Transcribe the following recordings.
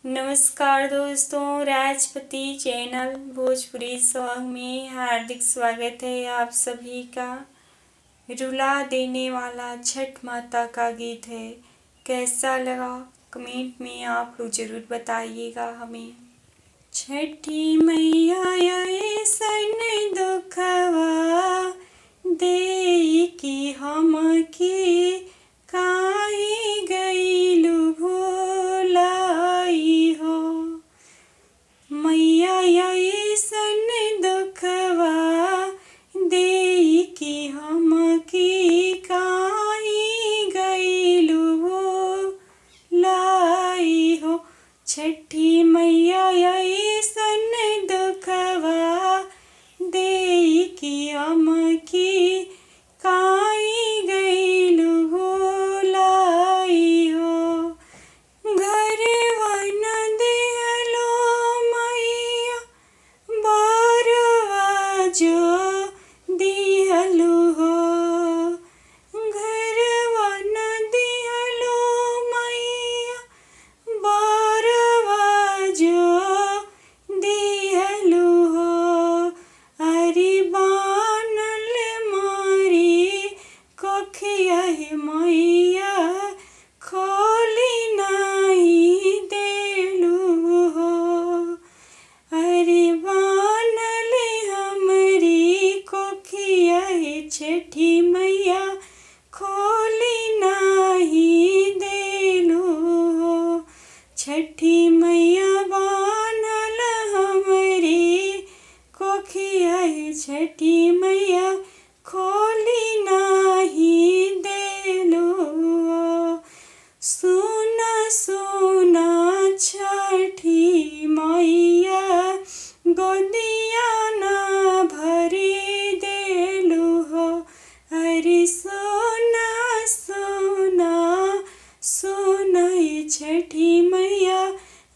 नमस्कार दोस्तों, Rajpati channel Bhojpuri song में हार्दिक स्वागत है आप सभी का। रुला देने वाला छठ माता का गीत है। कैसा लगा कमेंट में आप लोग ज़रूर बताइएगा हमें। छठी मैया ऐसन दुखवा दे कि हमके काहे गइलु भुलाई हो। मैया ऐसन दुखवा दे कि हमके काहे गइलु भुलाई हो। छठी मैया ऐसन दुखवा दे कि हमके काहे गइलु भुलाई हो। घरवा न देहलो मैया बरवा जो दिहलु हो। घरवा न देहलो मैया बरवा जो दिहलु हो। अरे बानल मारी कोखिया मैया खोली नाही देलु हो। अरे बानल हमरी कोखिया छठी मैया खोली नाही देलु हो। छठी मैया बानल हमरी कोखिया छठी मैया खोली नाही देलु हो। सुना सुना छठी मैया गोदिया ना भरी देलु हो। अरे सोना सोना सोना छठी मैया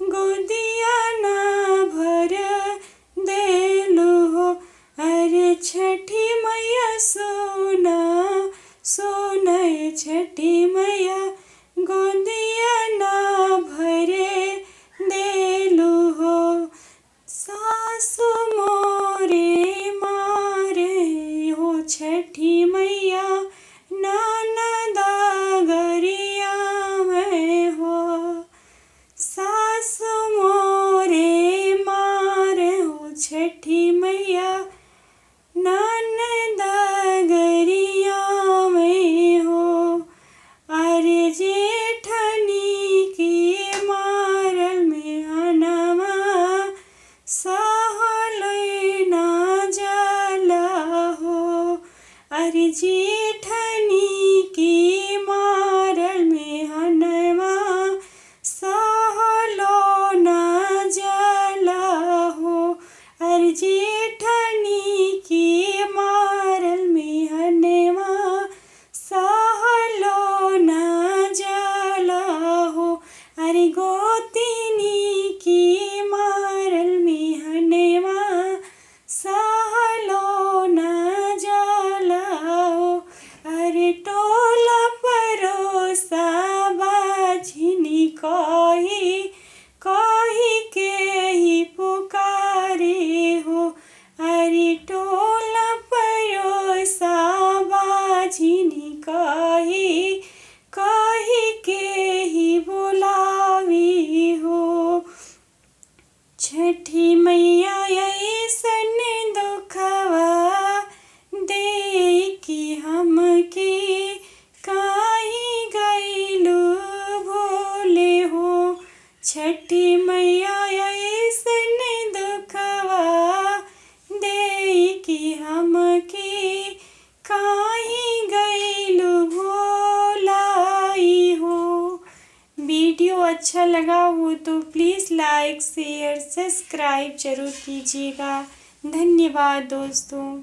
गोदिया ना भर देलु हो। अरे छठी मैया सोना सोना छठी मैया गोदिया ना भरे देलु हो। सासु मोरे मारे हो छठी मैया ननदा गरिया में हो। सासु मोरे मारे हो छठी मैया ननदा गरिया में हो। अरे जेठनी के मारल में हनमा सहलै ना जाला हो। अरे जेठनी के मारल में हनमा सहलो ना जाला हो। अरे जेठनी के मारल में हनमा सहलो ना जाला हो। अरे गोतिनी की मारल में हनमा सहलो ना जाला हो। अरे टोला परोसा बाझिनी कही कही के ही पुकारे हो। अरे टोला परोसा बाझिनी कही कही के ही बुलावी हो। छठी मैया ऐसन दुखवा दे कि हमके काहे गइलु भोले हो। छठी मैया ऐसन दुखवा दे कि हमके काहे गइलु भोलाई हो। वीडियो अच्छा लगा हो तो प्लीज़ लाइक शेयर सब्सक्राइब जरूर कीजिएगा। धन्यवाद दोस्तों।